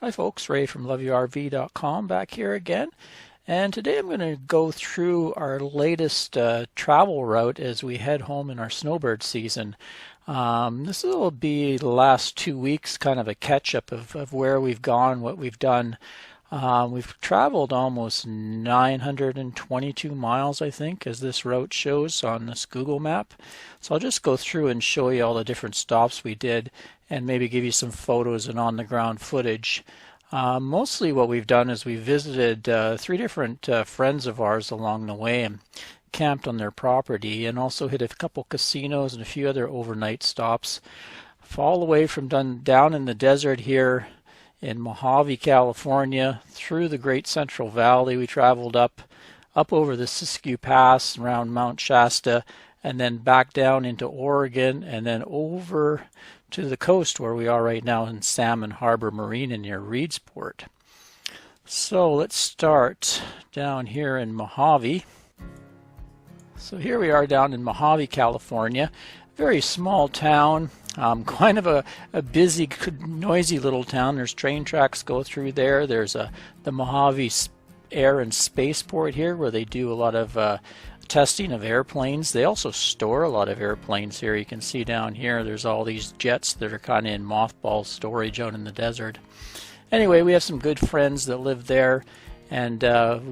Hi folks, Ray from loveyourrv.com back here again. And today I'm going to go through our latest travel route as we head home in our snowbird season. This will be the last 2 weeks, kind of a catch-up of where we've gone, what we've done. We've traveled almost 922 miles, I think, as this route shows on this Google map. So I'll just go through and show you all the different stops we did and maybe give you some photos and on-the-ground footage. Mostly what we've done is we visited 3 different friends of ours along the way and camped on their property, and also hit a couple casinos and a few other overnight stops. All the way from down in the desert here in Mojave, California, through the Great Central Valley. We traveled up over the Siskiyou Pass around Mt Shasta, and then back down into Oregon, and then over to the coast where we are right now in Salmon Harbor Marina near Reedsport. So let's start down here in Mojave. So here we are down in Mojave, California. Very small town, kind of a busy, noisy little town. There's train tracks go through there. There's the Mojave Air and Spaceport here where they do a lot of testing of airplanes. They also store a lot of airplanes here. You can see down here there's all these jets that are kind of in mothball storage out in the desert. Anyway, we have some good friends that live there, and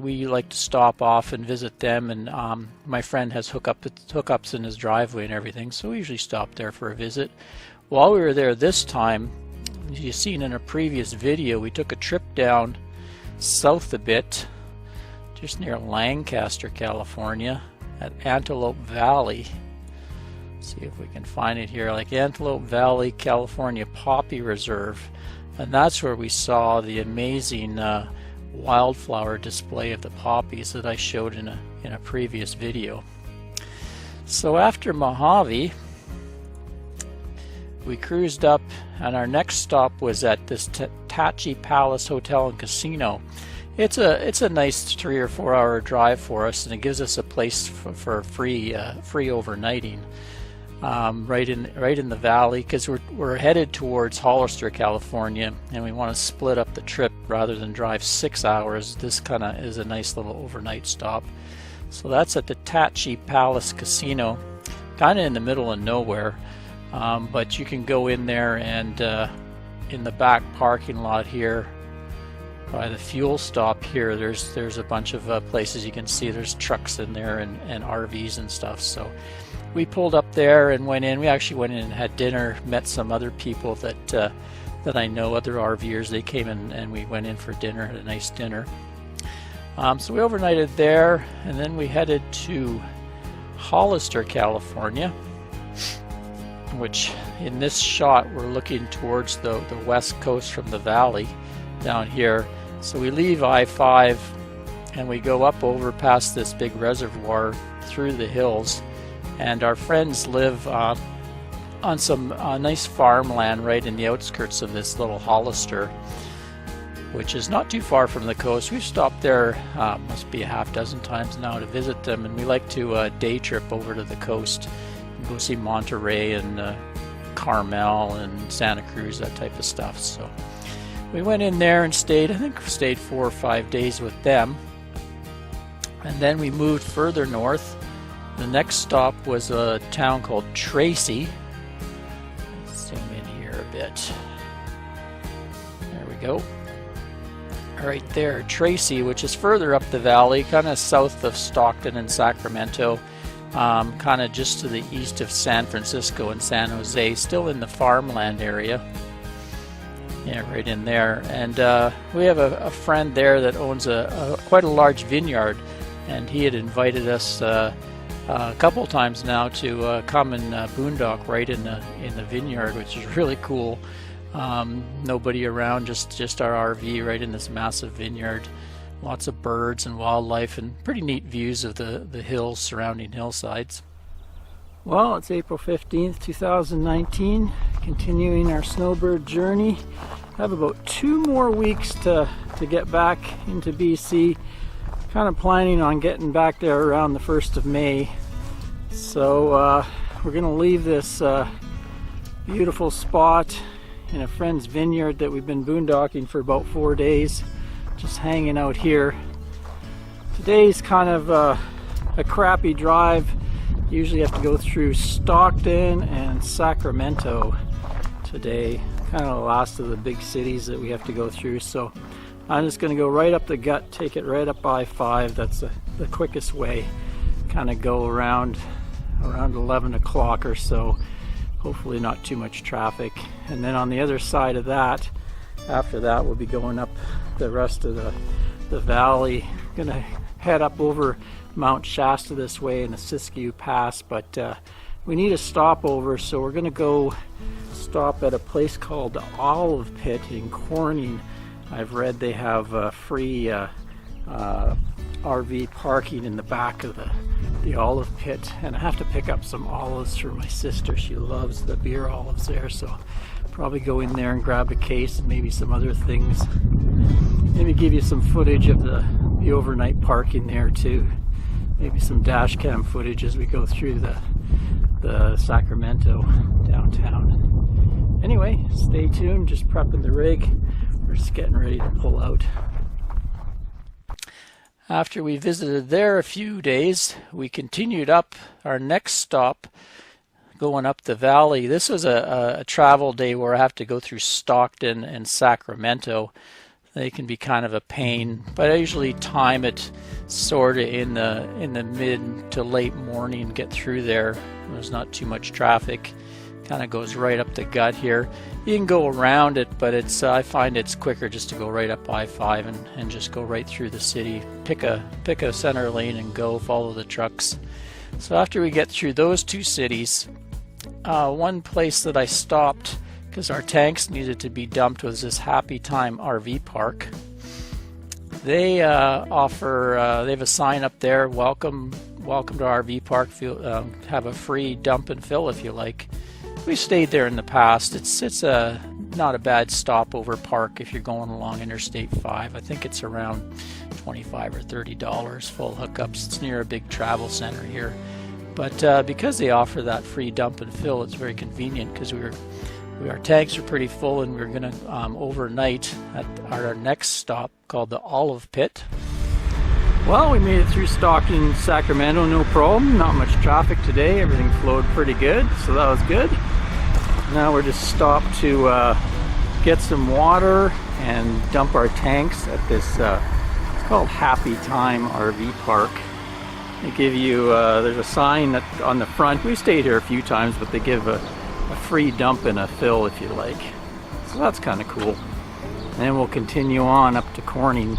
we like to stop off and visit them, and my friend has hookups in his driveway and everything, so we usually stop there for a visit. While we were there this time, as you've seen in a previous video, we took a trip down south a bit, just near Lancaster, California, at Antelope Valley. Let's see if we can find it here, like Antelope Valley, California Poppy Reserve, and that's where we saw the amazing wildflower display of the poppies that I showed in a previous video. So after Mojave, we cruised up, and our next stop was at this Tachi Palace Hotel and Casino. It's a nice 3 or 4 hour drive for us, and it gives us a place for free overnighting right in the valley, because we're headed towards Hollister, California, and we want to split up the trip rather than drive 6 hours. This kind of is a nice little overnight stop. So that's at the Tachi Palace Casino, kind of in the middle of nowhere, but you can go in there, and in the back parking lot here by the fuel stop here, there's a bunch of places you can see. There's trucks in there and RVs and stuff. So we pulled up there and went in. We actually went in and had dinner, met some other people that I know, other RVers. They came in and we went in for dinner, had a nice dinner. So we overnighted there, and then we headed to Hollister, California, which in this shot we're looking towards the west coast from the valley down here. So we leave I-5 and we go up over past this big reservoir through the hills, and our friends live on some nice farmland right in the outskirts of this little Hollister, which is not too far from the coast. We've stopped there must be a half dozen times now to visit them, and we like to day trip over to the coast and go see Monterey and Carmel and Santa Cruz, that type of stuff. So we went in there and stayed 4 or 5 days with them, and then we moved further north. The next stop was a town called Tracy. Let's zoom in here a bit. There we go. Right there, Tracy, which is further up the valley, kind of south of Stockton and Sacramento, kind of just to the east of San Francisco and San Jose, still in the farmland area. Yeah, right in there. And we have a friend there that owns quite a large vineyard, and he had invited us a couple times now to come and boondock right in the vineyard, which is really cool. Nobody around, just our RV right in this massive vineyard. Lots of birds and wildlife, and pretty neat views of the hills, surrounding hillsides. Well, it's April 15th, 2019, continuing our snowbird journey. I have about 2 more weeks to get back into BC. Kind of planning on getting back there around the 1st of May. So we're going to leave this beautiful spot in a friend's vineyard that we've been boondocking for about 4 days, just hanging out here. Today's kind of a crappy drive. Usually have to go through Stockton and Sacramento today, kind of the last of the big cities that we have to go through. So I'm just going to go right up the gut, take it right up I-5. That's the quickest way. Kind of go around 11 o'clock or so. Hopefully not too much traffic. And then on the other side of that, after that, we'll be going up the rest of the valley. Gonna head up over Mt Shasta this way in the Siskiyou Pass, but we need a stopover, so we're gonna go stop at a place called the Olive Pit in Corning. I've read they have free RV parking in the back of the olive pit, and I have to pick up some olives for my sister. She loves the beer olives there, so probably go in there and grab a case and maybe some other things. Maybe give you some footage of the overnight parking there too. Maybe some dash cam footage as we go through the Sacramento downtown. Anyway, stay tuned, just prepping the rig. We're just getting ready to pull out. After we visited there a few days, we continued up our next stop, going up the valley. This was a travel day where I have to go through Stockton and Sacramento. They can be kind of a pain, but I usually time it sort of in the mid to late morning, get through there. There's not too much traffic. Kind of goes right up the gut here. You can go around it, but it's I find it's quicker just to go right up I-5 and just go right through the city. Pick a center lane and go follow the trucks. So after we get through those two cities, one place that I stopped because our tanks needed to be dumped was this Happy Time RV Park. They offer they have a sign up there, welcome to RV Park. Have a free dump and fill if you like. We stayed there in the past. It's not a bad stopover park if you're going along Interstate 5. I think it's around $25 or $30 full hookups. It's near a big travel center here. But because they offer that free dump and fill, it's very convenient because our tanks are pretty full, and we're going to overnight at our next stop called the Olive Pit. Well, we made it through Stockton and Sacramento, no problem. Not much traffic today. Everything flowed pretty good, so that was good. Now we're just stopped to get some water and dump our tanks at this, it's called Happy Time RV Park. They give you, there's a sign that on the front. We stayed here a few times, but they give a free dump and a fill if you like. So that's kind of cool. And then we'll continue on up to Corning.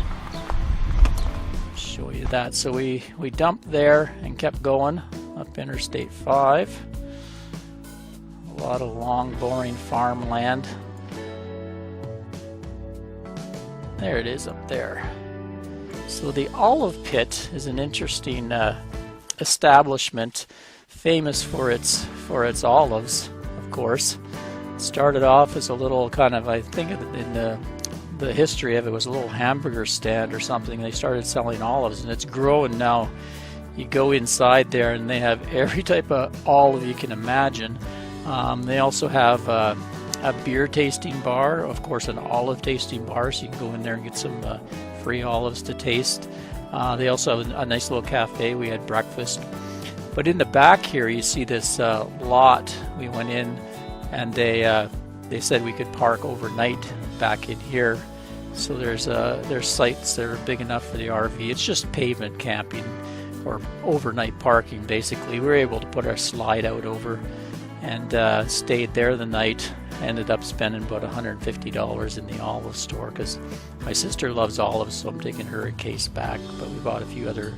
Show you that. So we dumped there and kept going up Interstate 5. A lot of long, boring farmland. There it is up there. So the Olive Pit is an interesting establishment, famous for its olives, of course. It started off as a little kind of, I think in the history of it was a little hamburger stand or something. They started selling olives, and it's growing now. You go inside there and they have every type of olive you can imagine. They also have a beer tasting bar, of course an olive tasting bar, so you can go in there and get some free olives to taste. They also have a nice little cafe. We had breakfast. But in the back here you see this lot. We went in and they said we could park overnight back in here. So there's sites that are big enough for the RV. It's just pavement camping or overnight parking basically. We were able to put our slide out over and stayed there the night. Ended up spending about $150 in the olive store because my sister loves olives, so I'm taking her a case back. But we bought a few other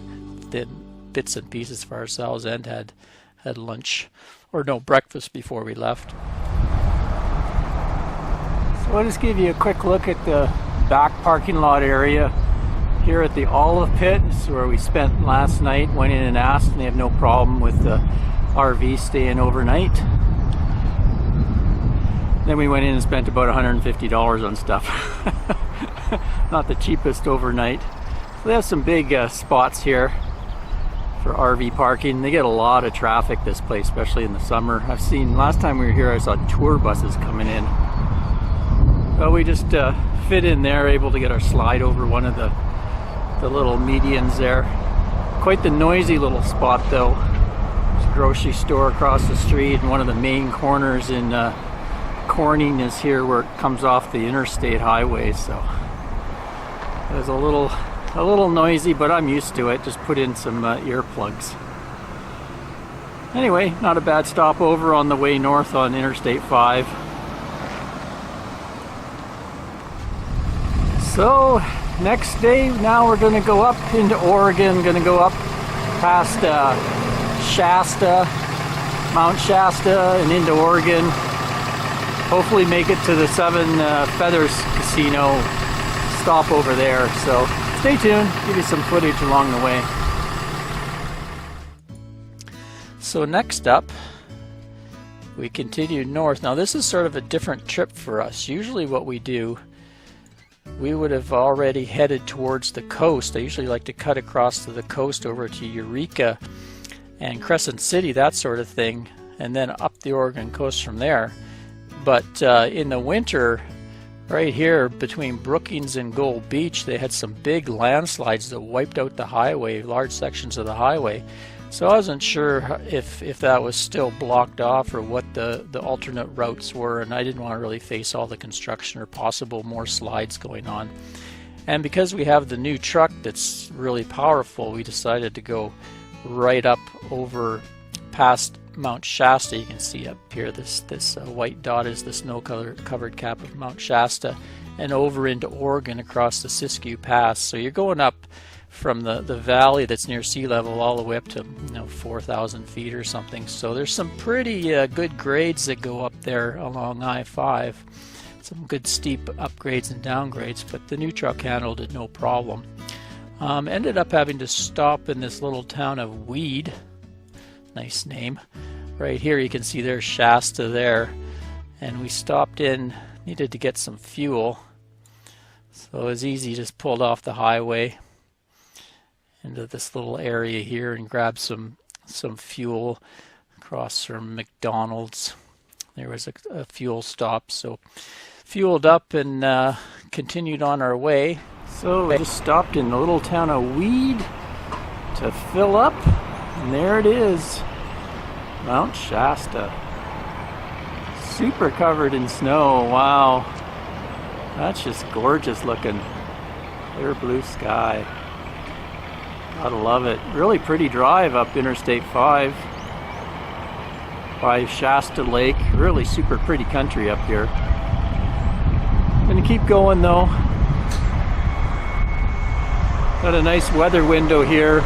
bits and pieces for ourselves and had lunch, or no, breakfast before we left. So I'll just give you a quick look at the back parking lot area here at the Olive Pit. This is where we spent last night. Went in and asked, and they have no problem with the RV staying overnight. Then we went in and spent about $150 on stuff. Not the cheapest overnight. So they have some big spots here for RV parking. They get a lot of traffic, this place, especially in the summer. I've seen, last time we were here, I saw tour buses coming in. Well, we just fit in there, able to get our slide over one of the little medians there. Quite the noisy little spot though. There's a grocery store across the street, and one of the main corners in Corning is here where it comes off the interstate highway, so it was a little noisy, but I'm used to it. Just put in some earplugs. Anyway, not a bad stopover on the way north on Interstate 5. So next day, now we're going to go up into Oregon, going to go up past Shasta, Mt Shasta, and into Oregon. Hopefully make it to the Seven Feathers Casino, stop over there. So stay tuned, give you some footage along the way. So next up, we continue north. Now this is sort of a different trip for us. Usually what we do, we would have already headed towards the coast. I usually like to cut across to the coast over to Eureka and Crescent City, that sort of thing, and then up the Oregon coast from there. But in the winter, right here between Brookings and Gold Beach, they had some big landslides that wiped out the highway, large sections of the highway. So I wasn't sure if that was still blocked off or what the alternate routes were, and I didn't want to really face all the construction or possible more slides going on. And because we have the new truck that's really powerful, we decided to go right up over past Mt Shasta. You can see up here this white dot is the snow-covered cap of Mt Shasta, and over into Oregon across the Siskiyou Pass. So you're going up from the valley that's near sea level all the way up to 4,000 feet or something. So there's some pretty good grades that go up there along I-5. Some good steep upgrades and downgrades, but the new truck handled it no problem. Ended up having to stop in this little town of Weed. Nice name. Right here you can see there's Shasta there, and we stopped in, needed to get some fuel, so it was easy, just pulled off the highway into this little area here and grabbed some fuel across from McDonald's. There was a fuel stop, so fueled up and continued on our way. So we just stopped in the little town of Weed to fill up, and there it is, Mt Shasta. Super covered in snow. Wow, that's just gorgeous looking. Clear blue sky. Gotta love it. Really pretty drive up Interstate 5 by Shasta Lake. Really super pretty country up here. Gonna keep going though. Got a nice weather window here.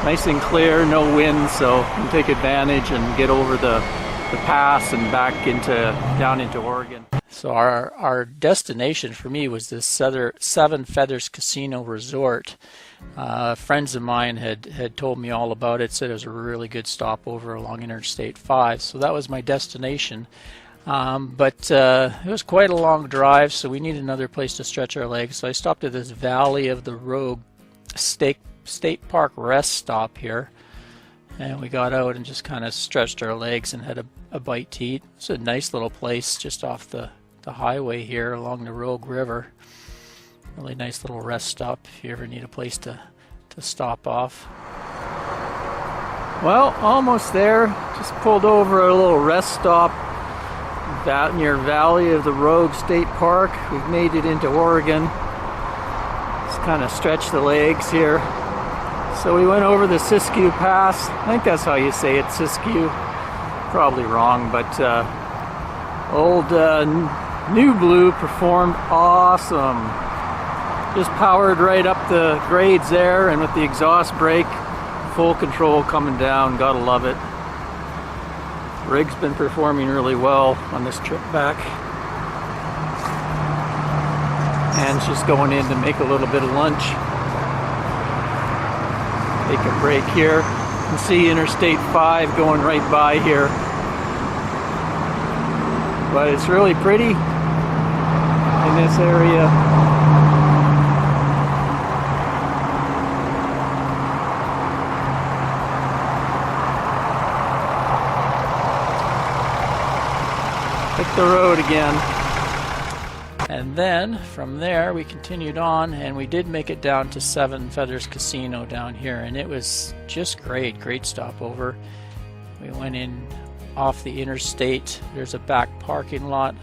Nice and clear, no wind, so you can take advantage and get over the pass and back down into Oregon. So our destination for me was this Seven Feathers Casino Resort. Friends of mine had told me all about it, said it was a really good stopover along Interstate 5, so that was my destination. But it was quite a long drive, so we needed another place to stretch our legs. So I stopped at this Valley of the Rogue State Park rest stop here, and we got out and just kind of stretched our legs and had a bite to eat. It's a nice little place just off the highway here along the Rogue River. Really nice little rest stop if you ever need a place to stop off. Well, almost there. Just pulled over a little rest stop near Valley of the Rogue State Park. We've made it into Oregon. Just kind of stretch the legs here. So we went over the Siskiyou Pass. I think that's how you say it, Siskiyou. Probably wrong, but old New Blue performed awesome. Just powered right up the grades there, and with the exhaust brake, full control coming down. Gotta love it. Rig's been performing really well on this trip back. And just going in to make a little bit of lunch. Take a break here. You can see Interstate 5 going right by here. But it's really pretty in this area. Hit the road again. And then from there we continued on, and we did make it down to Seven Feathers Casino down here, and it was just great stopover. We went in off the interstate. There's a back parking lot.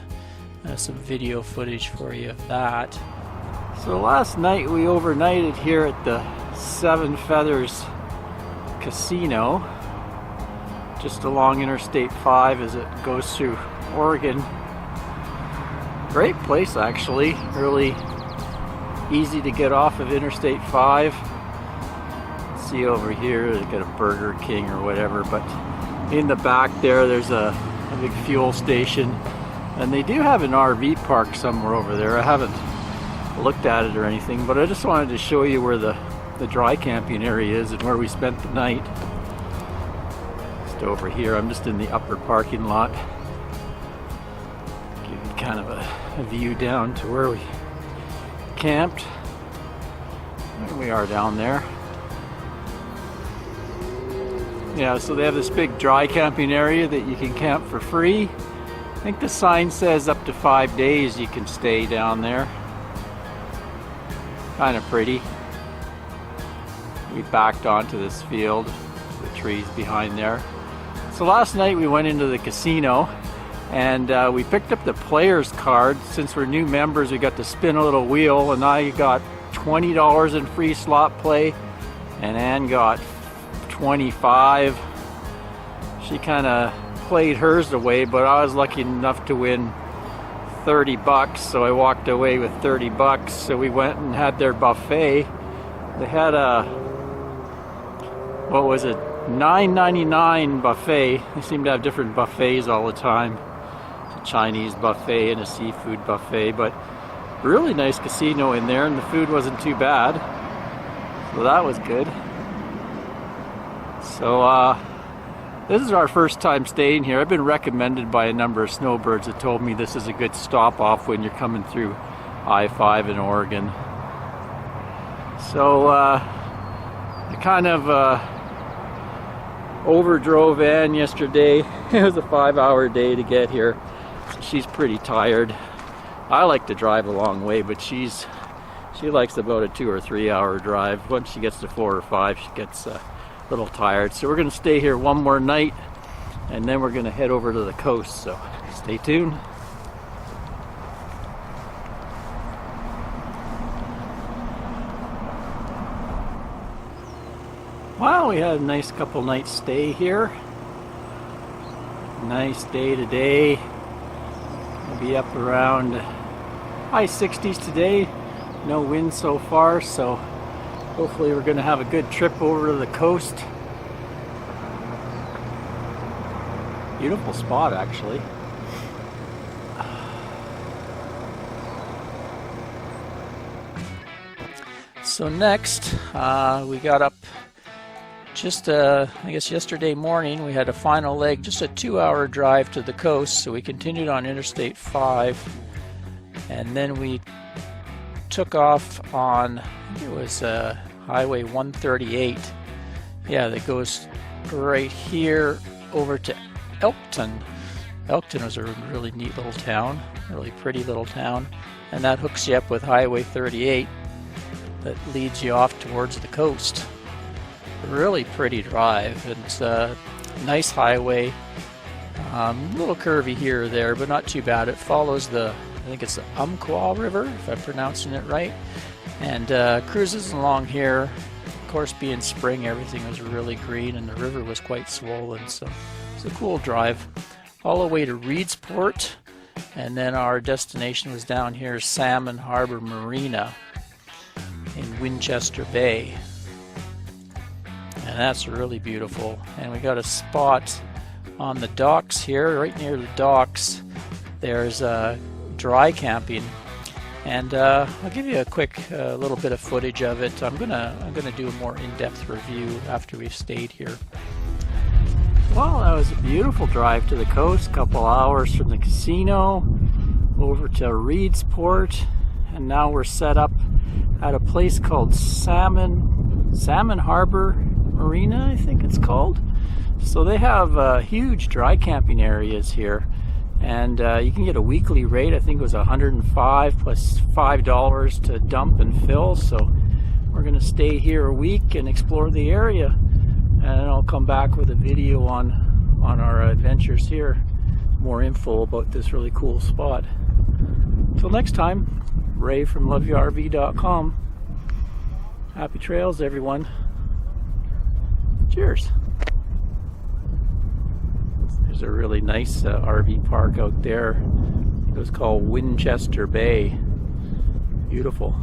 Some video footage for you of that. So last night we overnighted here at the Seven Feathers Casino, just along Interstate 5 as it goes through Oregon. Great place actually, really easy to get off of Interstate 5. See over here, they got a Burger King or whatever, but in the back there's a big fuel station, and they do have an RV park somewhere over there. I haven't looked at it or anything, but I just wanted to show you where the dry camping area is and where we spent the night. Just over here, I'm just in the upper parking lot. Give you kind of a view down to where we camped. There we are down there. Yeah, so they have this big dry camping area that you can camp for free. I think the sign says up to 5 days you can stay down there. Kind of pretty. We backed onto this field, the trees behind there. So last night we went into the casino, and we picked up the player's card. Since we're new members, we got to spin a little wheel, and I got $20 in free slot play, and Ann got 25. She kind of played hers away, but I was lucky enough to win 30 bucks, so I walked away with 30 bucks. So we went and had their buffet. They had a, what was it, $9.99 buffet. They seem to have different buffets all the time. A Chinese buffet and a seafood buffet, but really nice casino in there, and the food wasn't too bad, so that was good. So this is our first time staying here. I've been recommended by a number of snowbirds that told me this is a good stop off when you're coming through I-5 in Oregon. So I kind of overdrove Ann yesterday. It was a 5-hour day to get here. She's pretty tired. I like to drive a long way, but she likes about a 2 or 3 hour drive. Once she gets to 4 or 5, she gets a little tired. So we're going to stay here one more night, and then we're going to head over to the coast. So stay tuned. Well, we had a nice couple nights stay here. Nice day today. We'll be up around high 60s today. No wind so far, so hopefully we're going to have a good trip over to the coast. Beautiful spot, actually. So next, we got up just, I guess yesterday morning. We had a final leg, just a 2-hour drive to the coast, so we continued on Interstate 5, and then we took off on, I think it was Highway 138. Yeah, that goes right here over to Elkton. Elkton was a really neat little town, really pretty little town, and that hooks you up with Highway 38 that leads you off towards the coast. Really pretty drive. It's a nice highway, a little curvy here or there, but not too bad. It follows the, I think it's the Umpqua River, if I'm pronouncing it right, and cruises along here. Of course, being spring, everything was really green, and the river was quite swollen, so it's a cool drive. All the way to Reedsport, and then our destination was down here, Salmon Harbor Marina in Winchester Bay. And that's really beautiful. And we got a spot on the docks here, right near the docks. There's dry camping, and I'll give you a quick little bit of footage of it. I'm gonna do a more in-depth review after we've stayed here. Well, that was a beautiful drive to the coast. Couple hours from the casino over to Reedsport, and now we're set up at a place called Salmon Harbor Marina, I think it's called. So they have huge dry camping areas here, and you can get a weekly rate. I think it was $105 plus $5 to dump and fill. So we're going to stay here a week and explore the area, and I'll come back with a video on our adventures here, more info about this really cool spot. Till next time, Ray from loveyourrv.com. Happy trails, everyone. Cheers. There's a really nice RV park out there. It was called Winchester Bay. Beautiful.